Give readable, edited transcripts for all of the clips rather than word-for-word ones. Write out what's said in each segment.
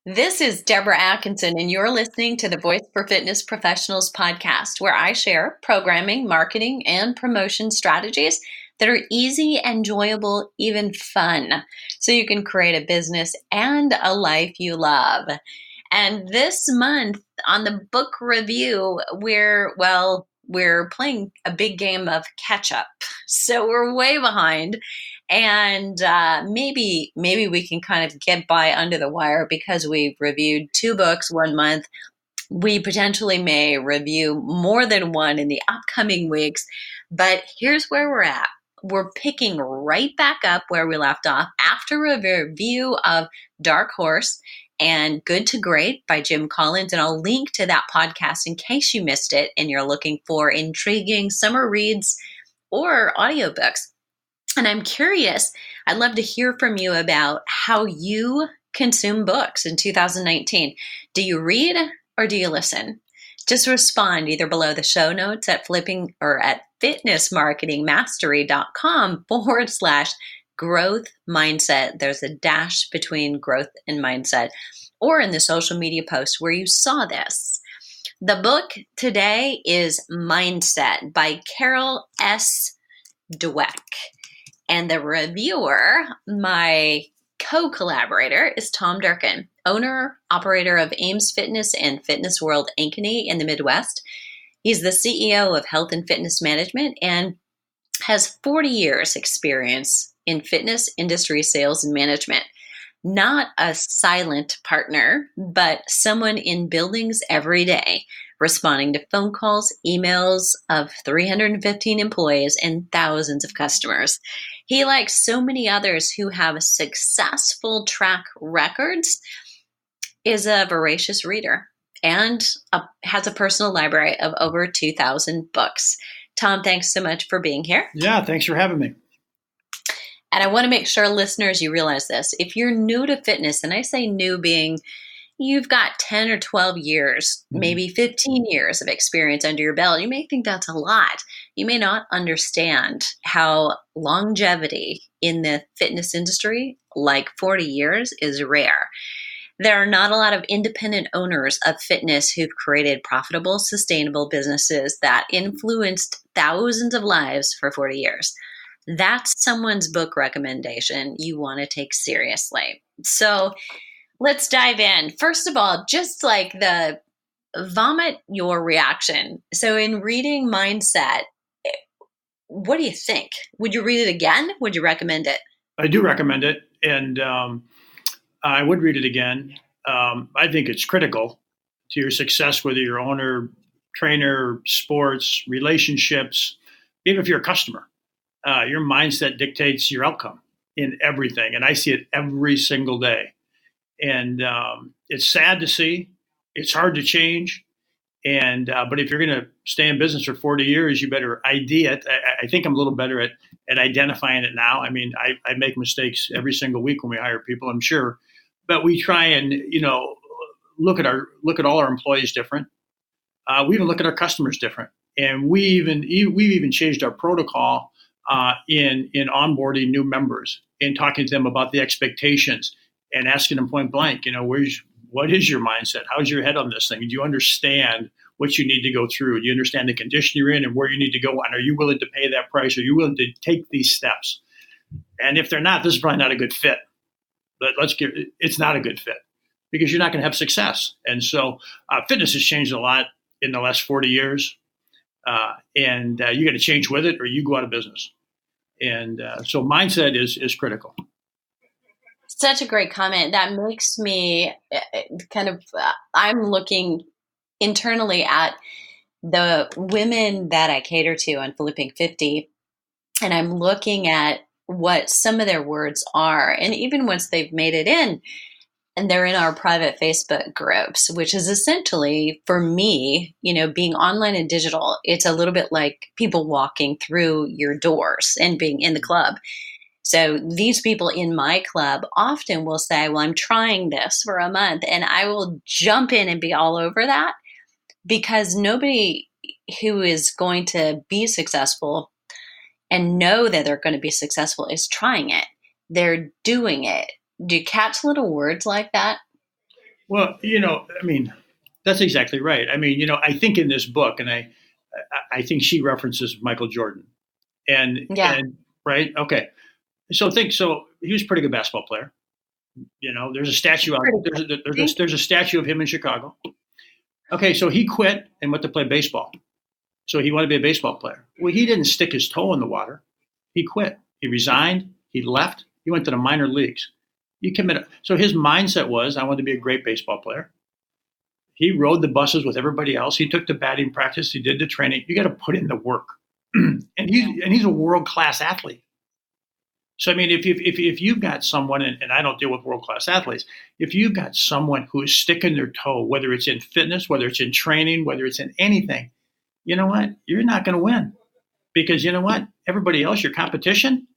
This is Deborah Atkinson, and you're listening to the Voice for Fitness Professionals podcast, where I share programming, marketing, and promotion strategies that are easy, enjoyable, even fun, so you can create a business and a life you love. And this month on the book review, we're playing a big game of catch up. So we're way behind. And maybe we can kind of get by under the wire because we've reviewed 2 books 1 month. We potentially may review more than one in the upcoming weeks. But here's where we're at. We're picking right back up where we left off after a review of Dark Horse and Good to Great by Jim Collins. And I'll link to that podcast in case you missed it and you're looking for intriguing summer reads or audiobooks. And I'm curious, I'd love to hear from you about how you consume books in 2019. Do you read or do you listen? Just respond either below the show notes at flipping or at fitnessmarketingmastery.com/growth mindset. There's a dash between growth and mindset, or in the social media post where you saw this. The book today is Mindset by Carol S. Dweck. And the reviewer, my co-collaborator, is Tom Durkin, owner, operator of Ames Fitness and Fitness World Ankeny in the Midwest. He's the CEO of Health and Fitness Management and has 40 years experience in fitness industry sales and management. Not a silent partner, but someone in buildings every day, responding to phone calls, emails of 315 employees and thousands of customers. He, like so many others who have successful track records, is a voracious reader and has a personal library of over 2,000 books. Tom, thanks so much for being here. Yeah, thanks for having me. And I want to make sure listeners, you realize this. If you're new to fitness, and I say new being you've got 10 or 12 years, maybe 15 years of experience under your belt, you may think that's a lot. You may not understand how longevity in the fitness industry, like 40 years, is rare. There are not a lot of independent owners of fitness who've created profitable, sustainable businesses that influenced thousands of lives for 40 years. That's someone's book recommendation you want to take seriously. So let's dive in. First of all, just like vomit your reaction. So in reading Mindset, what do you think? Would you read it again? Would you recommend it? I do recommend it, and I would read it again. I think it's critical to your success, whether you're owner, trainer, sports, relationships, even if you're a customer. Your mindset dictates your outcome in everything, and I see it every single day. And it's sad to see. It's hard to change. And but if you're going to stay in business for 40 years, you better ID it. I think I'm a little better at identifying it now. I mean, I make mistakes every single week when we hire people, I'm sure. But we try and look at all our employees different. We even look at our customers different, and we've even changed our protocol in onboarding new members and talking to them about the expectations and asking them point blank, what is your mindset? How's your head on this thing? Do you understand what you need to go through? Do you understand the condition you're in and where you need to go? And are you willing to pay that price? Are you willing to take these steps? And if they're not, this is probably not a good fit. But it's not a good fit because you're not going to have success. And so fitness has changed a lot in the last 40 years. And you got to change with it or you go out of business. And so mindset is critical. Such a great comment. That makes me I'm looking internally at the women that I cater to on Flipping 50, and I'm looking at what some of their words are. And even once they've made it in, and they're in our private Facebook groups, which is essentially, for me, being online and digital, it's a little bit like people walking through your doors and being in the club. So these people in my club often will say, well, I'm trying this for a month, and I will jump in and be all over that because nobody who is going to be successful and know that they're going to be successful is trying it. They're doing it. Do you catch little words like that? Well, I mean, that's exactly right. I mean, I think in this book, and I think she references Michael Jordan, Yeah, and right, okay. So he was a pretty good basketball player. There's a statue out pretty good. there's a statue of him in Chicago. Okay, so he quit and went to play baseball. So he wanted to be a baseball player. Well, he didn't stick his toe in the water. He quit. He resigned. He left. He went to the minor leagues. You commit. So his mindset was, I want to be a great baseball player. He rode the buses with everybody else. He took the batting practice. He did the training. You got to put in the work, and he's a world class athlete. So I mean, if you've got someone, and I don't deal with world class athletes, if you've got someone who is sticking their toe, whether it's in fitness, whether it's in training, whether it's in anything, you know what? You're not going to win because you know what? Everybody else, your competition,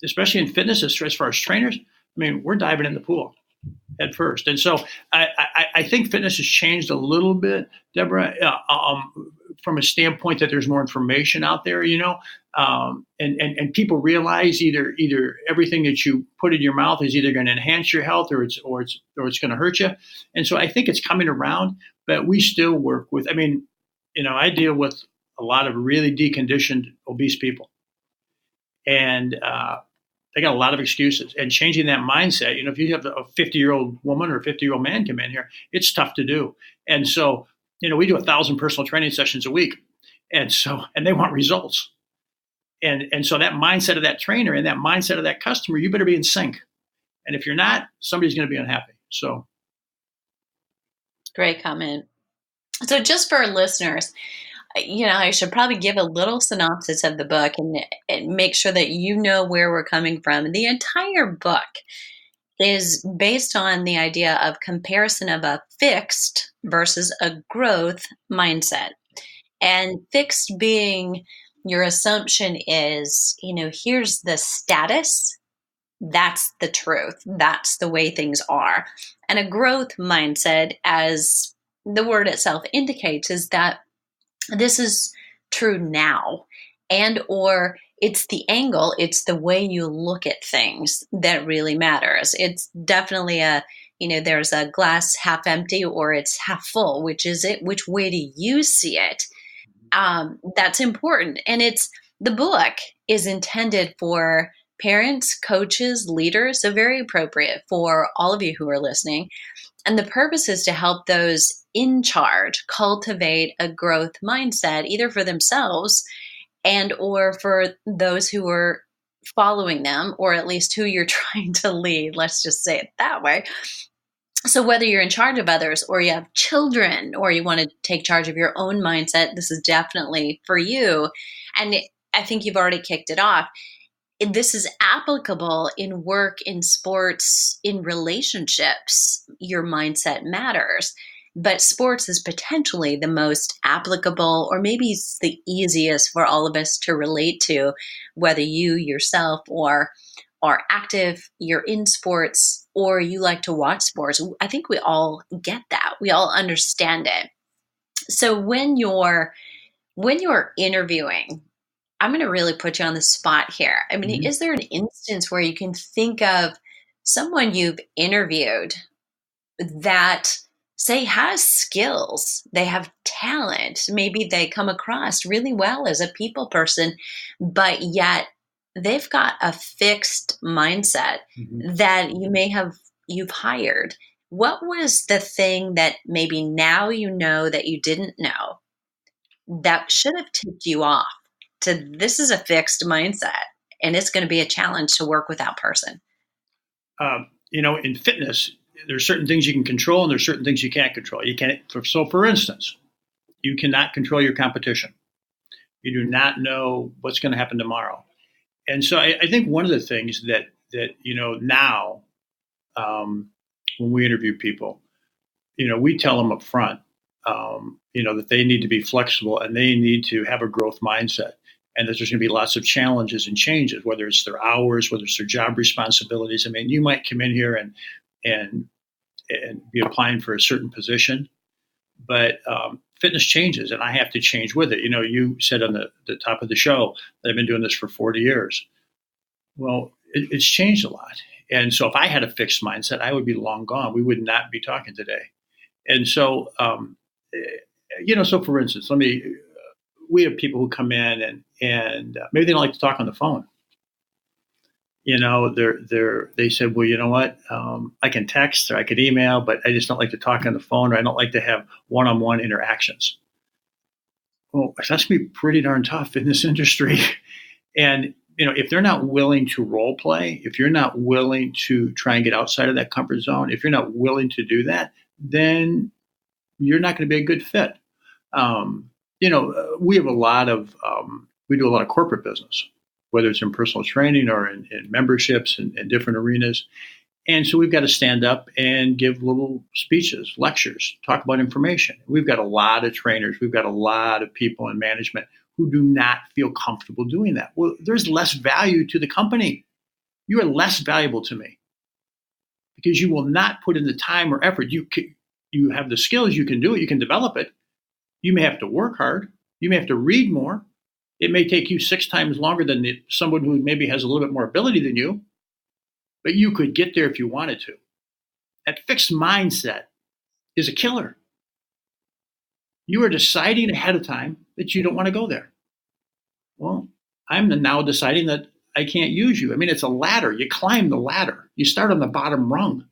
especially in fitness, as far as trainers, I mean, we're diving in the pool at first. And so I think fitness has changed a little bit, Deborah, from a standpoint that there's more information out there, and people realize either everything that you put in your mouth is either going to enhance your health or it's going to hurt you. And so I think it's coming around, but we still work with, I mean, I deal with a lot of really deconditioned obese people. And they got a lot of excuses, and changing that mindset. If you have a 50-year-old woman or a 50-year-old man come in here, it's tough to do. And so, we do 1,000 personal training sessions a week, and they want results. And so that mindset of that trainer and that mindset of that customer, you better be in sync. And if you're not, somebody's going to be unhappy. So, Great comment. So, just for our listeners, I should probably give a little synopsis of the book and make sure that you know where we're coming from. The entire book is based on the idea of comparison of a fixed versus a growth mindset. And fixed being your assumption is, here's the status, that's the truth, that's the way things are. And a growth mindset, as the word itself indicates, is that this is true now, and or it's the angle, it's the way you look at things that really matters. It's definitely there's a glass half empty or it's half full. Which is it? Which way do you see it? That's important. And the book is intended for parents, coaches, leaders, so very appropriate for all of you who are listening. And the purpose is to help those in charge cultivate a growth mindset, either for themselves and or for those who are following them, or at least who you're trying to lead. Let's just say it that way. So whether you're in charge of others or you have children or you want to take charge of your own mindset, this is definitely for you. And I think you've already kicked it off. This is applicable in work, in sports, in relationships. Your mindset matters. But sports is potentially the most applicable, or maybe it's the easiest for all of us to relate to, whether you yourself or are active, you're in sports, or you like to watch sports. I think we all get that. We all understand it. So when you're interviewing, I'm going to really put you on the spot here. I mean, mhm. is there an instance where you can think of someone you've interviewed that, say, has skills, they have talent, maybe they come across really well as a people person, but yet they've got a fixed mindset Mhm. that you've hired? What was the thing that maybe now you know that you didn't know that should have tipped you off to this is a fixed mindset and it's going to be a challenge to work with that person? In fitness, there's certain things you can control and there's certain things you can't control. You can't. For instance, you cannot control your competition. You do not know what's going to happen tomorrow. And so I think one of the things that now when we interview people, we tell them up front, that they need to be flexible and they need to have a growth mindset, and that there's going to be lots of challenges and changes, whether it's their hours, whether it's their job responsibilities. I mean, you might come in here and be applying for a certain position, but fitness changes, and I have to change with it. You said on the top of the show that I've been doing this for 40 years. Well, it's changed a lot. And so if I had a fixed mindset, I would be long gone. We would not be talking today. And so, so for instance, we have people who come in and maybe they don't like to talk on the phone. They said, well, you know what? I can text or I could email, but I just don't like to talk on the phone, or I don't like to have one-on-one interactions. Well, that's going to be pretty darn tough in this industry. And, if they're not willing to role play, if you're not willing to try and get outside of that comfort zone, if you're not willing to do that, then you're not going to be a good fit. We have we do a lot of corporate business, whether it's in personal training or in memberships and different arenas. And so we've got to stand up and give little speeches, lectures, talk about information. We've got a lot of trainers. We've got a lot of people in management who do not feel comfortable doing that. Well, there's less value to the company. You are less valuable to me because you will not put in the time or effort. You have the skills. You can do it. You can develop it. You may have to work hard. You may have to read more. It may take you 6 times longer than someone who maybe has a little bit more ability than you, but you could get there if you wanted to. That fixed mindset is a killer. You are deciding ahead of time that you don't want to go there. Well, I'm now deciding that I can't use you. I mean, it's a ladder. You climb the ladder. You start on the bottom rung.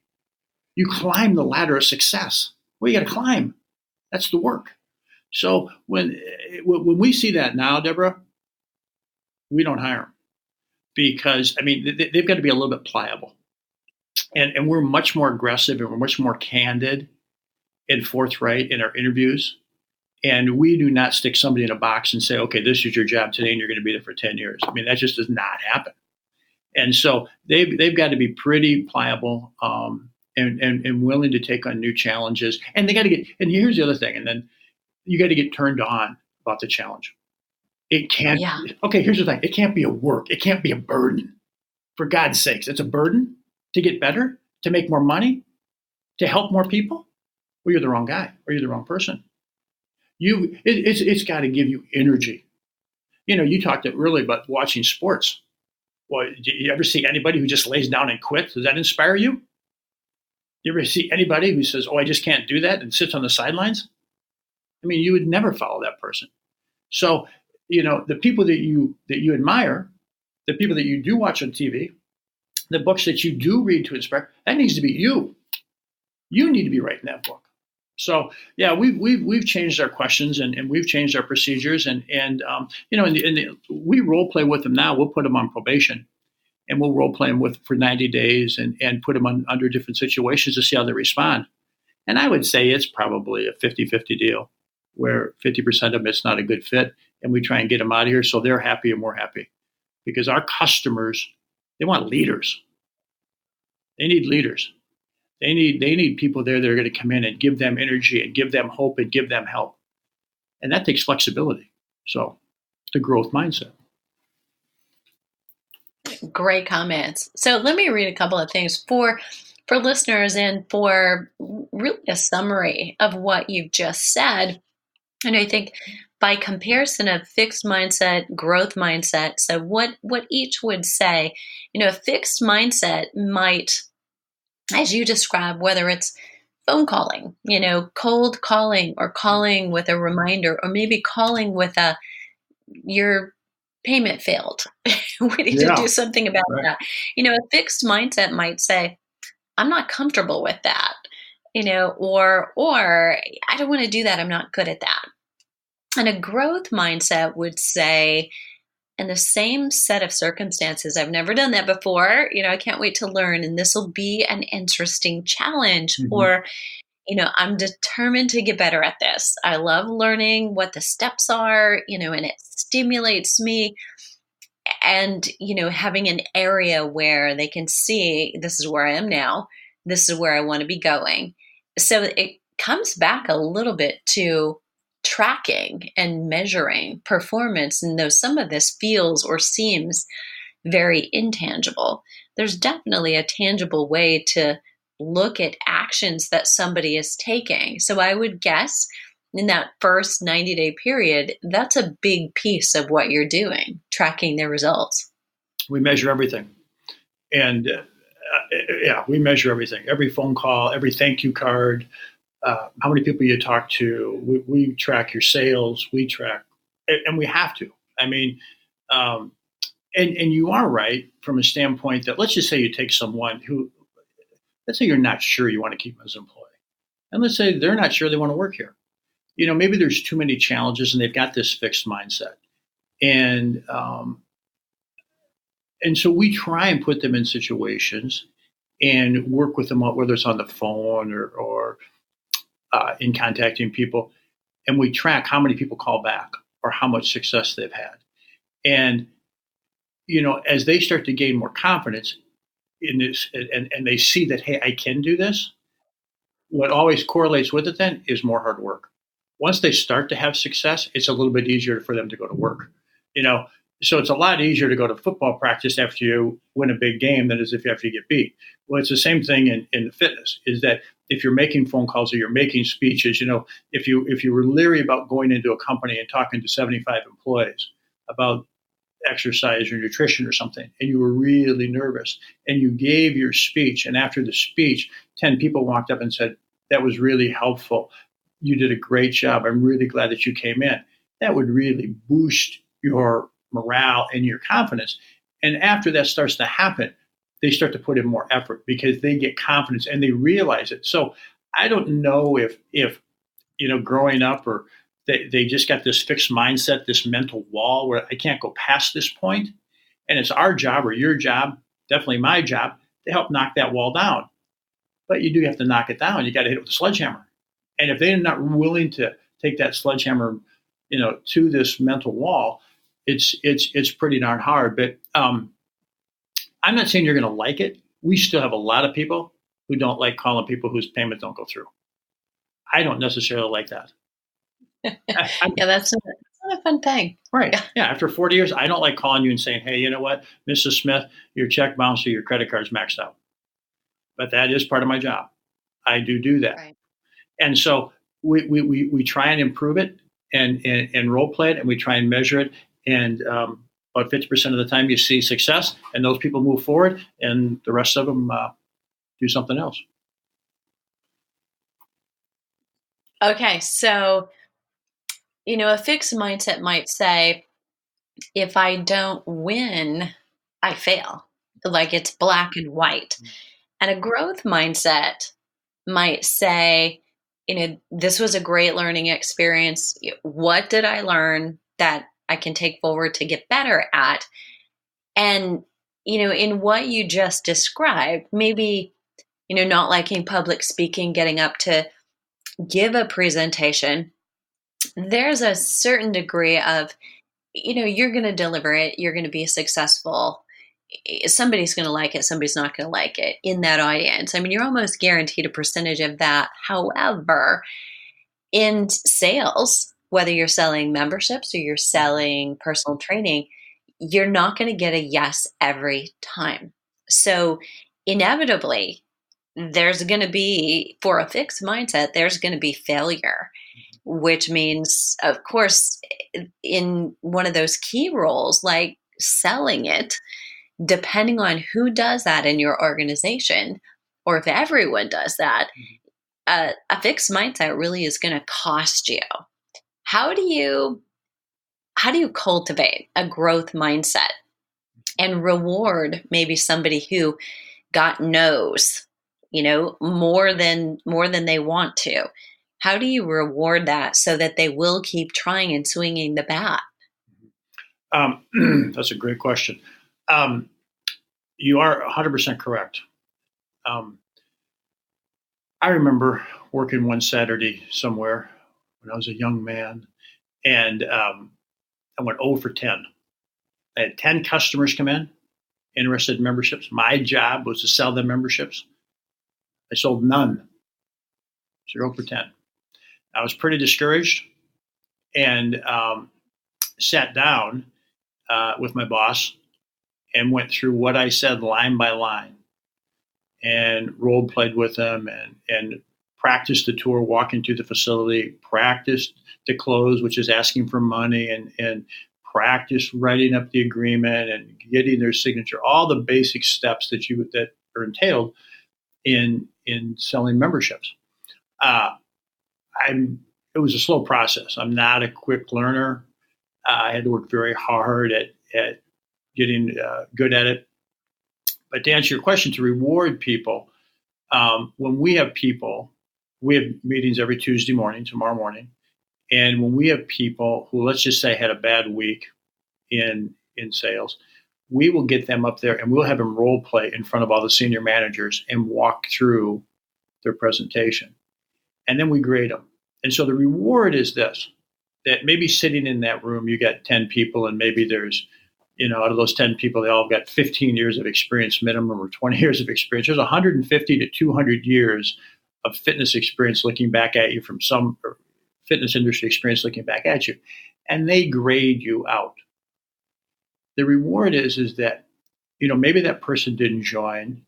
You climb the ladder of success. Well, you got to climb. That's the work. So when we see that now, Deborah, we don't hire them because, they've got to be a little bit pliable. And we're much more aggressive and we're much more candid and forthright in our interviews. And we do not stick somebody in a box and say, okay, this is your job today and you're going to be there for 10 years. That just does not happen. And so they've got to be pretty pliable and willing to take on new challenges. And they got to and here's the other thing, and then you got to get turned on about the challenge. It can't, okay, here's the thing. It can't be a work. It can't be a burden. For God's sakes, it's a burden to get better, to make more money, to help more people. Well, you're the wrong guy or you're the wrong person. It's got to give you energy. You talked really about watching sports. Well, do you ever see anybody who just lays down and quits? Does that inspire you? You ever see anybody who says, oh, I just can't do that and sits on the sidelines? You would never follow that person. So, the people that you admire, the people that you do watch on TV, the books that you do read to inspire, that needs to be you. You need to be writing that book. So, yeah, we've changed our questions and we've changed our procedures and we role play with them now. We'll put them on probation and we'll role play them for 90 days and put them under different situations to see how they respond. And I would say it's probably a 50-50 deal where 50% of them it's not a good fit and we try and get them out of here so they're happy and we're happy. Because our customers, they want leaders. They need leaders. They need people there that are going to come in and give them energy and give them hope and give them help. And that takes flexibility. So the growth mindset. Great comments. So let me read a couple of things for listeners and for really a summary of what you've just said. And I think by comparison of fixed mindset, growth mindset, so what each would say, a fixed mindset might, as you describe, whether it's phone calling, cold calling or calling with a reminder, or maybe calling with your payment failed. We need to do something about that. A fixed mindset might say, I'm not comfortable with that, or I don't want to do that. I'm not good at that. And a growth mindset would say, in the same set of circumstances, I've never done that before. I can't wait to learn, and this will be an interesting challenge. Mm-hmm. Or, I'm determined to get better at this. I love learning what the steps are, and it stimulates me. And, having an area where they can see this is where I am now. This is where I want to be going. So it comes back a little bit to tracking and measuring performance. And though some of this feels or seems very intangible, there's definitely a tangible way to look at actions that somebody is taking. So I would guess in that first 90-day period, that's a big piece of what you're doing, tracking their results. We measure everything. And Yeah, we measure everything, every phone call, every thank you card, how many people you talk to. We track your sales. We track, and we have to. I mean, um, and you are right from a standpoint that let's just say you take someone who, let's say you're not sure you want to keep them as an employee, and let's say they're not sure they want to work here. Maybe there's too many challenges, and they've got this fixed mindset, and and so we try and put them in situations and work with them, whether it's on the phone or in contacting people, and we track how many people call back or how much success they've had. And as they start to gain more confidence in this, and they see that, hey, I can do this. What always correlates with it then is more hard work. Once they start to have success, it's a little bit easier for them to go to work. You know, so it's a lot easier to go to football practice after you win a big game than it is if after you get beat. Well, it's the same thing in fitness. Is that if you're making phone calls or you're making speeches, if you were leery about going into a company and talking to 75 employees about exercise or nutrition or something, and you were really nervous, and you gave your speech, and after the speech, 10 people walked up and said, "That was really helpful. You did a great job. I'm really glad that you came in." That would really boost your morale and your confidence. And after that starts to happen, they start to put in more effort because they get confidence and they realize it. So I don't know if growing up, or they just got this fixed mindset, this mental wall where I can't go past this point. And it's our job or your job, definitely my job, to help knock that wall down. But you do have to knock it down. You got to hit it with a sledgehammer. And if they're not willing to take that sledgehammer, to this mental wall, it's pretty darn hard. But I'm not saying you're going to like it. We still have a lot of people who don't like calling people whose payments don't go through. I don't necessarily like that. Yeah, that's not a fun thing. Right. Yeah. After 40 years, I don't like calling you and saying, "Hey, you know what, Mrs. Smith, your check bounced or your credit card's maxed out." But that is part of my job. I do that. Right. And so we try and improve it and role play it, and we try and measure it. And about 50% of the time you see success, and those people move forward, and the rest of them do something else. Okay. So, a fixed mindset might say, if I don't win, I fail. Like it's black and white. And a growth mindset might say, this was a great learning experience. What did I learn that I can take forward to get better at? And, in what you just described, maybe, not liking public speaking, getting up to give a presentation, there's a certain degree of, you're going to deliver it, you're going to be successful. Somebody's going to like it, somebody's not going to like it in that audience. I mean, you're almost guaranteed a percentage of that. However, in sales, whether you're selling memberships or you're selling personal training, you're not going to get a yes every time. So inevitably, there's going to be, for a fixed mindset, there's going to be failure, which means, of course, in one of those key roles, like selling it, depending on who does that in your organization, or if everyone does that, a fixed mindset really is going to cost you. How do you cultivate a growth mindset and reward maybe somebody who got no's, more than they want to? How do you reward that so that they will keep trying and swinging the bat? That's a great question. You are 100% correct. I remember working one Saturday somewhere when I was a young man, and I went 0 for 10. I had 10 customers come in, interested in memberships. My job was to sell them memberships. I sold none. 0 for 10. I was pretty discouraged, and sat down with my boss and went through what I said line by line, and role played with them, and practiced the tour, walking through the facility, practiced the close, which is asking for money, and practiced writing up the agreement and getting their signature, all the basic steps that or entailed in selling memberships. Uh, it was a slow process. I'm not a quick learner. I had to work very hard at getting good at it. But to answer your question, to reward people, when we have people, we have meetings every Tuesday morning, tomorrow morning, and when we have people who, let's just say, had a bad week in sales, we will get them up there and we'll have them role play in front of all the senior managers and walk through their presentation, and then we grade them. And so the reward is this: that maybe sitting in that room, you got 10 people, and maybe there's, out of those 10 people, they all got 15 years of experience minimum or 20 years of experience. There's 150 to 200 years of fitness experience looking back at you from some fitness industry experience looking back at you, and they grade you out. The reward is that, maybe that person didn't join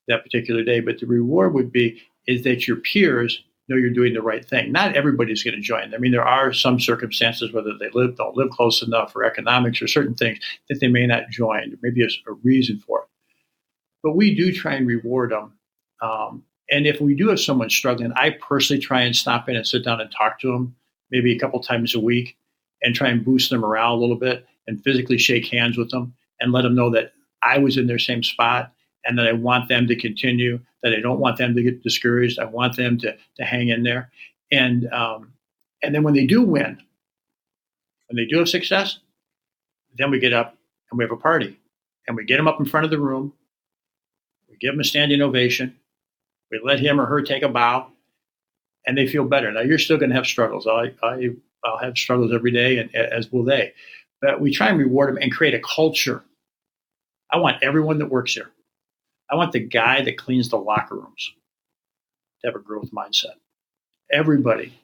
that particular day, but the reward would be is that your peers know you're doing the right thing. Not everybody's going to join. I mean, there are some circumstances, whether they don't live close enough or economics or certain things, that they may not join. There may be a reason for it. But we do try and reward them. And if we do have someone struggling, I personally try and stop in and sit down and talk to them maybe a couple times a week and try and boost their morale a little bit and physically shake hands with them and let them know that I was in their same spot and that I want them to continue, that I don't want them to get discouraged. I want them to hang in there. And then when they do win, when they do have success, then we get up and we have a party. And we get them up in front of the room. We give them a standing ovation. We let him or her take a bow, and they feel better. Now, you're still going to have struggles. I'll have struggles every day, and as will they. But we try and reward them and create a culture. I want everyone that works here. I want the guy that cleans the locker rooms to have a growth mindset. Everybody,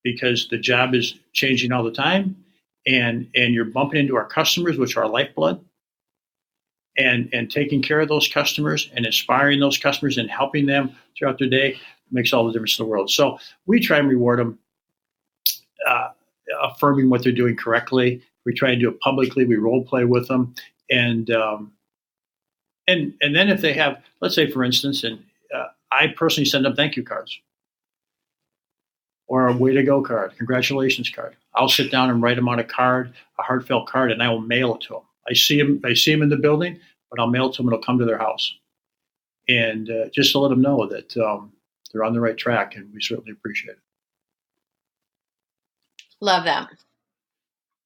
because the job is changing all the time, and you're bumping into our customers, which are our lifeblood, and taking care of those customers and inspiring those customers and helping them throughout their day makes all the difference in the world. So we try and reward them, affirming what they're doing correctly. We try and do it publicly. We role play with them, and then if they have, let's say for instance, and I personally send them thank you cards or a way to go card, congratulations card. I'll sit down and write them on a card, a heartfelt card, and I will mail it to them. I see them in the building, but I'll mail it to them and it'll come to their house. And just to let them know that they're on the right track, and we certainly appreciate it. Love that.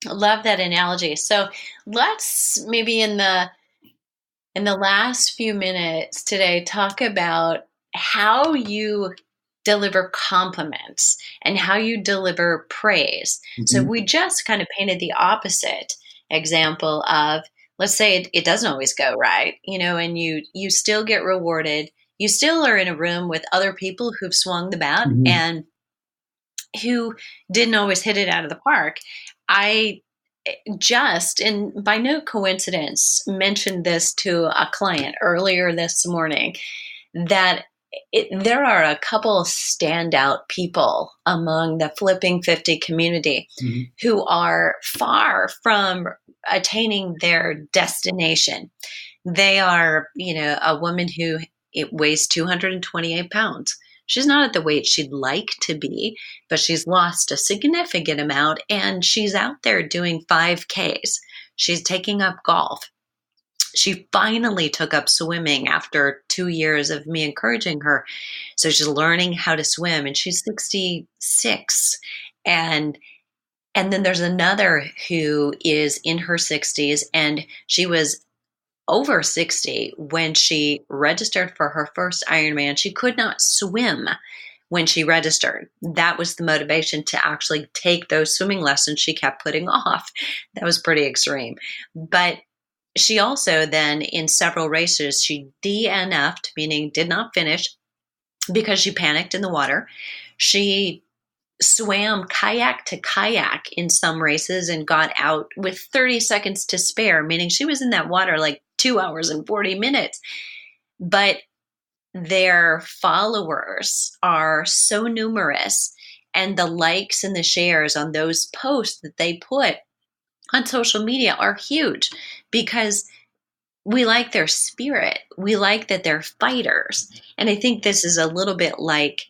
Love that analogy. So let's maybe in the last few minutes today talk about how you deliver compliments and how you deliver praise. Mm-hmm. So we just kind of painted the opposite example of, let's say it doesn't always go right, and you still get rewarded. You still are in a room with other people who've swung the bat mm-hmm. and who didn't always hit it out of the park. I just, and by no coincidence, mentioned this to a client earlier this morning, that there are a couple standout people among the Flipping 50 community mm-hmm. who are far from attaining their destination. They are, a woman who weighs 228 pounds. She's not at the weight she'd like to be, but she's lost a significant amount, and she's out there doing 5Ks. She's taking up golf. She finally took up swimming after 2 years of me encouraging her. So she's learning how to swim, and she's 66. And then there's another who is in her 60s, and she was over 60 when she registered for her first Ironman. She could not swim when she registered. That was the motivation to actually take those swimming lessons she kept putting off. That was pretty extreme. But she also then, in several races, she DNF'd, meaning did not finish, because she panicked in the water. She swam kayak to kayak in some races and got out with 30 seconds to spare, meaning she was in that water like 2 hours and 40 minutes. But their followers are so numerous, and the likes and the shares on those posts that they put on social media are huge, because we like their spirit. We like that they're fighters. And I think this is a little bit like,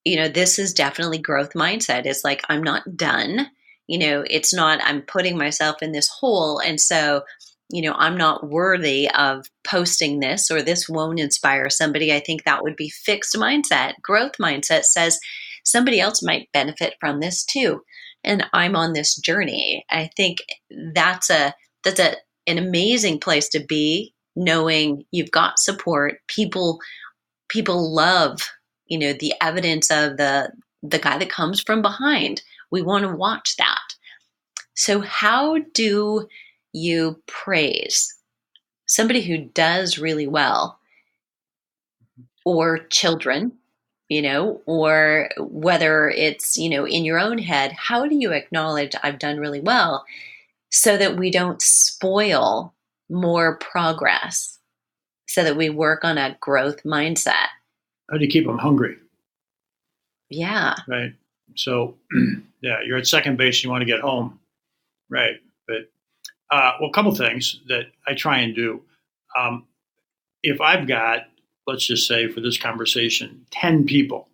this is definitely growth mindset. It's like, I'm not done. It's not, I'm putting myself in this hole. And so, I'm not worthy of posting this, or this won't inspire somebody. I think that would be fixed mindset. Growth mindset says somebody else might benefit from this too. And I'm on this journey. I think that's an amazing place to be, knowing you've got support. People love, the evidence of the guy that comes from behind. We want to watch that. So how do you praise somebody who does really well, or children, or whether it's, in your own head? How do you acknowledge I've done really well, so that we don't spoil more progress, so that we work on a growth mindset? How do you keep them hungry? Yeah. Right. So, yeah, you're at second base. You want to get home. Right. But, well, a couple things that I try and do. Um, if I've got, let's just say for this conversation, 10 people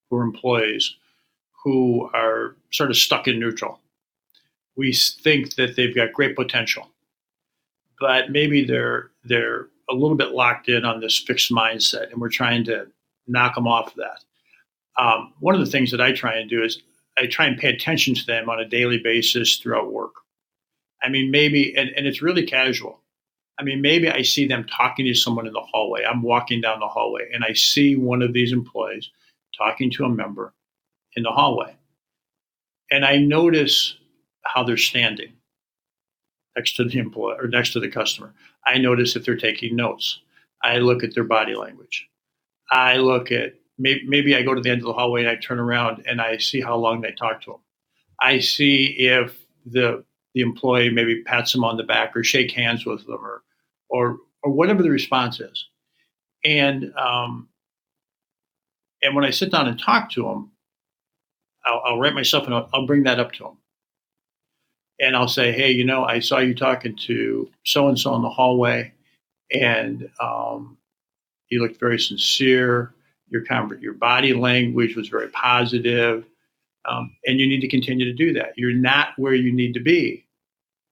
who are employees who are sort of stuck in neutral, we think that they've got great potential, but maybe they're a little bit locked in on this fixed mindset, and we're trying to knock them off of that. One of the things that I try and do is I try and pay attention to them on a daily basis throughout work. I mean, maybe, and it's really casual. I mean, maybe I see them talking to someone in the hallway. I'm walking down the hallway and I see one of these employees talking to a member in the hallway. And I notice how they're standing next to the employee or next to the customer. I notice if they're taking notes. I look at their body language. I look at, maybe I go to the end of the hallway and I turn around and I see how long they talk to them. I see if the employee maybe pats them on the back or shake hands with them, or whatever the response is. And when I sit down and talk to them, I'll write myself and I'll bring that up to them. And I'll say, hey, I saw you talking to so and so in the hallway, and you looked very sincere. Your body language was very positive, and you need to continue to do that. You're not where you need to be,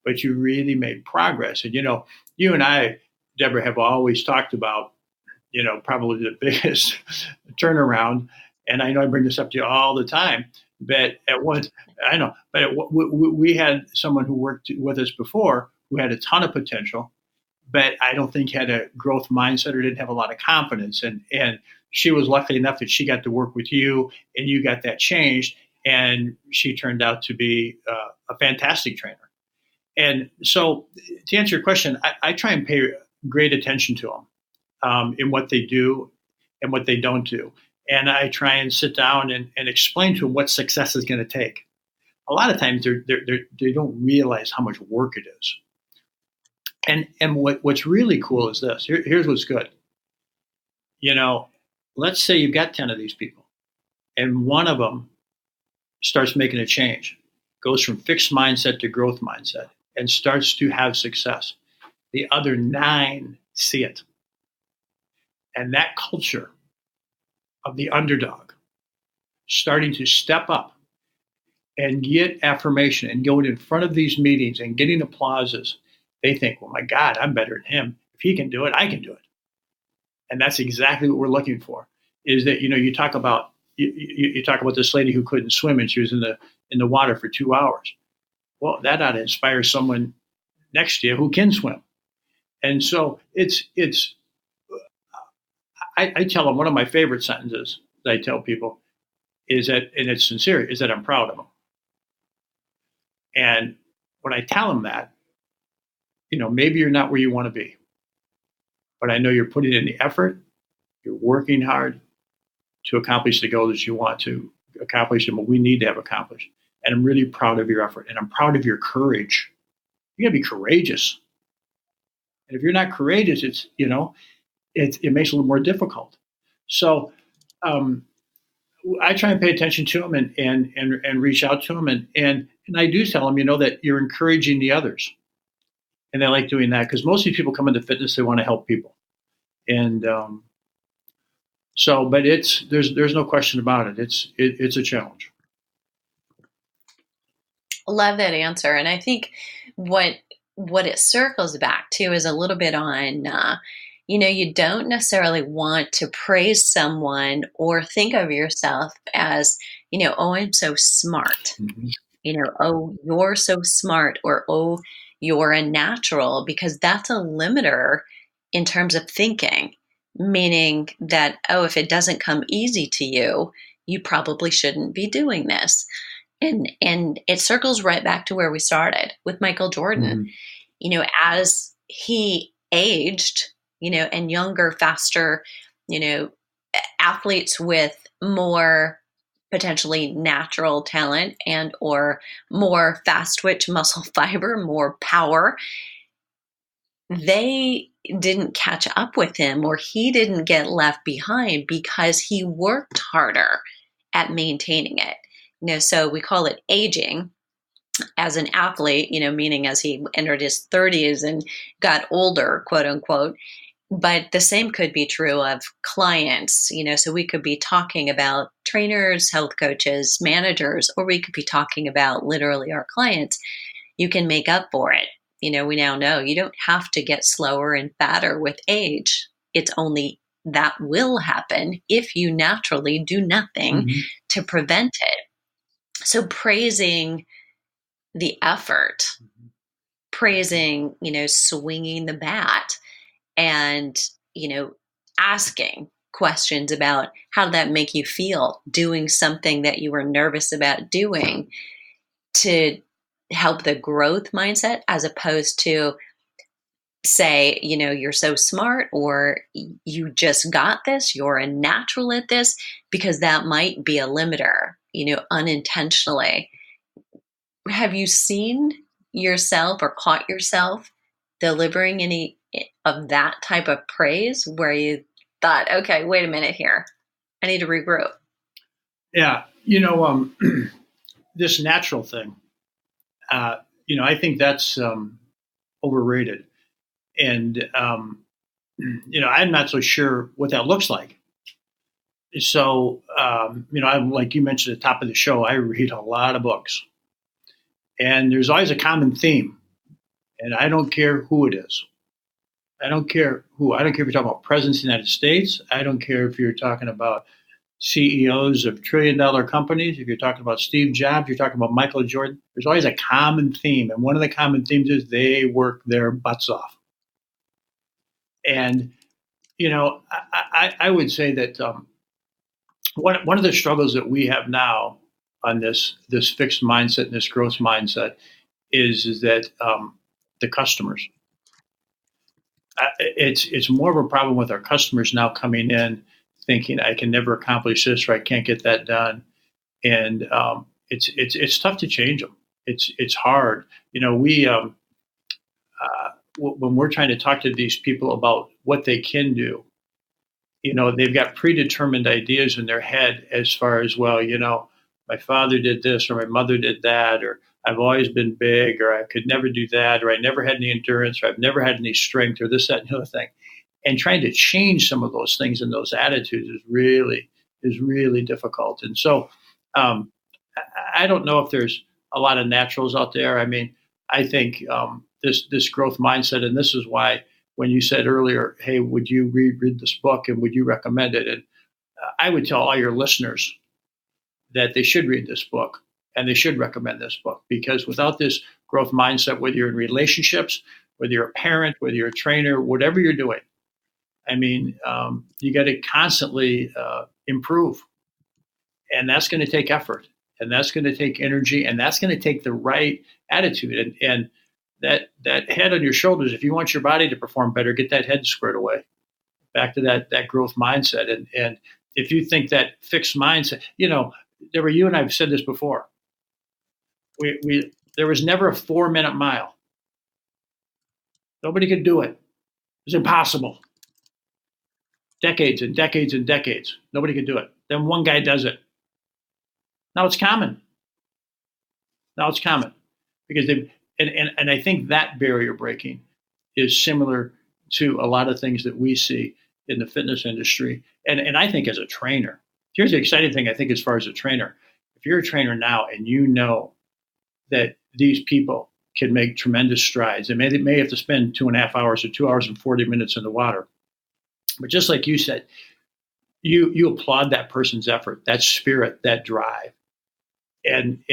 but you really made progress. And you and I, Deborah, have always talked about, probably the biggest turnaround. And I know I bring this up to you all the time, but we had someone who worked with us before who had a ton of potential, but I don't think had a growth mindset or didn't have a lot of confidence. And she was lucky enough that she got to work with you, and you got that changed, and she turned out to be a fantastic trainer. And so, to answer your question, I try and pay great attention to them in what they do and what they don't do. And I try and sit down and explain to them what success is going to take. A lot of times they don't realize how much work it is. And what's really cool is this. Here's what's good. Let's say you've got 10 of these people, and one of them starts making a change, goes from fixed mindset to growth mindset, and starts to have success. The other 9 see it. And that culture of the underdog starting to step up and get affirmation and going in front of these meetings and getting applauses, they think, well, my God, I'm better than him. If he can do it, I can do it. And that's exactly what we're looking for, is that, you talk about this lady who couldn't swim, and she was in the water for 2 hours. Well, that ought to inspire someone next to you who can swim. And so I tell them, one of my favorite sentences that I tell people is that, and it's sincere, is that I'm proud of them. And when I tell them that, maybe you're not where you want to be, but I know you're putting in the effort, you're working hard to accomplish the goals that you want to accomplish and what we need to have accomplished. And I'm really proud of your effort, and I'm proud of your courage. You got to be courageous. And if you're not courageous, it makes it a little more difficult. So I try and pay attention to them and reach out to them. And I do tell them, that you're encouraging the others. And they like doing that because most of these people come into fitness, they want to help people. And but there's no question about it. It's a challenge. Love that answer. And I think what it circles back to is a little bit on, you don't necessarily want to praise someone or think of yourself as, oh, I'm so smart. Mm-hmm. Oh, you're so smart, or oh, you're a natural, because that's a limiter in terms of thinking, meaning that, oh, if it doesn't come easy to you, you probably shouldn't be doing this. And it circles right back to where we started with Michael Jordan. As he aged, and younger, faster, you know, athletes with more potentially natural talent and or more fast twitch muscle fiber, more power, they didn't catch up with him, or he didn't get left behind because he worked harder at maintaining it. So we call it aging as an athlete, meaning as he entered his 30s and got older, quote unquote. But the same could be true of clients, so we could be talking about trainers, health coaches, managers, or we could be talking about literally our clients. You can make up for it. We now know you don't have to get slower and fatter with age. It's only that will happen if you naturally do nothing to prevent it. So praising the effort, praising, swinging the bat, and, asking questions about how did that make you feel doing something that you were nervous about doing, to help the growth mindset, as opposed to say, you're so smart, or you just got this, you're a natural at this, because that might be a limiter, unintentionally. Have you seen yourself or caught yourself delivering any of that type of praise where you thought, okay, wait a minute here, I need to regroup? Yeah, this natural thing, I think that's overrated, and I'm not so sure what that looks like. So, I'm like you mentioned at the top of the show, I read a lot of books, and there's always a common theme, and I don't care who it is. I don't care who. I don't care if you're talking about presidents of the United States. I don't care if you're talking about CEOs of trillion-dollar companies. If you're talking about Steve Jobs, you're talking about Michael Jordan. There's always a common theme, and one of the common themes is they work their butts off. And I would say that one of the struggles that we have now on this fixed mindset and this growth mindset is that the customers. It's more of a problem with our customers now coming in thinking I can never accomplish this, or I can't get that done, and it's tough to change them. It's hard. When we're trying to talk to these people about what they can do, they've got predetermined ideas in their head as far as, well, my father did this, or my mother did that, or I've always been big, or I could never do that, or I never had any endurance, or I've never had any strength, or this, that, and the other thing. And trying to change some of those things and those attitudes is really difficult. And so I don't know if there's a lot of naturals out there. I mean, I think this growth mindset, and this is why when you said earlier, hey, would you read this book and would you recommend it? And I would tell all your listeners that they should read this book and they should recommend this book, because without this growth mindset, whether you're in relationships, whether you're a parent, whether you're a trainer, whatever you're doing, I mean, you got to constantly improve, and that's going to take effort, and that's going to take energy, and that's going to take the right attitude, and that head on your shoulders. If you want your body to perform better, get that head squared away. Back to that growth mindset, and if you think that fixed mindset, Deborah, you and I have said this before. There was never a 4-minute mile. Nobody could do it. It was impossible. Decades and decades and decades. Nobody could do it. Then one guy does it. Now it's common. Because And I think that barrier breaking is similar to a lot of things that we see in the fitness industry. And I think as a trainer, here's the exciting thing I think as far as a trainer. If you're a trainer now and you know that these people can make tremendous strides, and they may have to spend 2.5 hours or 2 hours and 40 minutes in the water. But just like you said, you applaud that person's effort, that spirit, that drive. And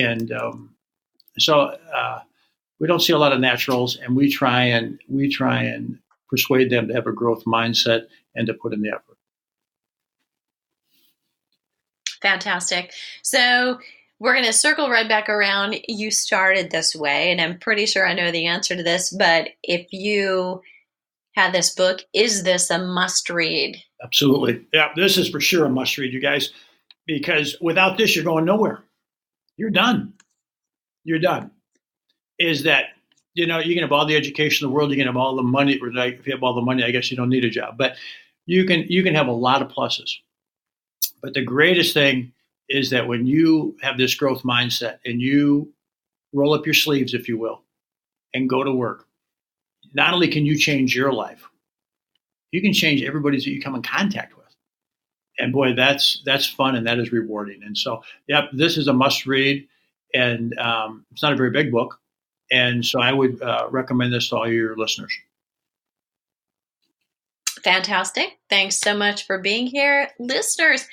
we don't see a lot of naturals, and we try and persuade them to have a growth mindset and to put in the effort. Fantastic. So we're going to circle right back around. You started this way, and I'm pretty sure I know the answer to this, but if you had this book, is this a must read? Absolutely. Yeah, this is for sure a must read, you guys, because without this, you're going nowhere. You're done. You're done. Is that, you can have all the education in the world, you can have all the money, or like if you have all the money, I guess you don't need a job, but you can have a lot of pluses. But the greatest thing is that when you have this growth mindset and you roll up your sleeves, if you will, and go to work, not only can you change your life, you can change everybody that you come in contact with. And boy, that's fun and that is rewarding. And so, yep, this is a must read, and it's not a very big book, and so I would recommend this to all your listeners. Fantastic. Thanks so much for being here. Listeners,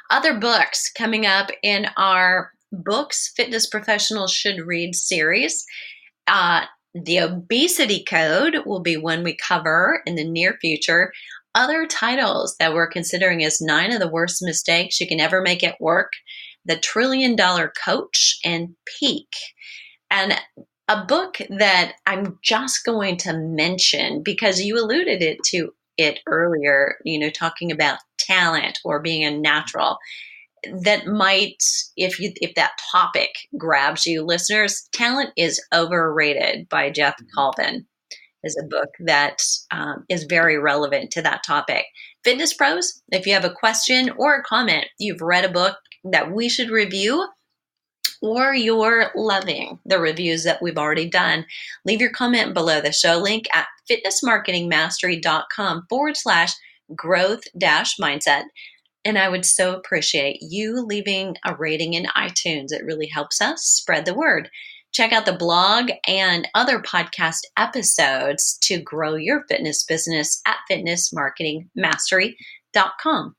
other books coming up in our Books Fitness Professionals Should Read series. The Obesity Code will be one we cover in the near future. Other titles that we're considering is 9 of the Worst Mistakes You Can Ever Make at Work, The $1 Trillion Coach, and Peak. And a book that I'm just going to mention because you alluded to it earlier, talking about talent or being a natural, that might, if that topic grabs you, listeners, Talent is Overrated by Jeff Colvin is a book that is very relevant to that topic. Fitness pros, if you have a question or a comment, you've read a book that we should review, or you're loving the reviews that we've already done, leave your comment below the show link at fitnessmarketingmastery.com/growth-mindset. And I would so appreciate you leaving a rating in iTunes. It really helps us spread the word. Check out the blog and other podcast episodes to grow your fitness business at fitnessmarketingmastery.com.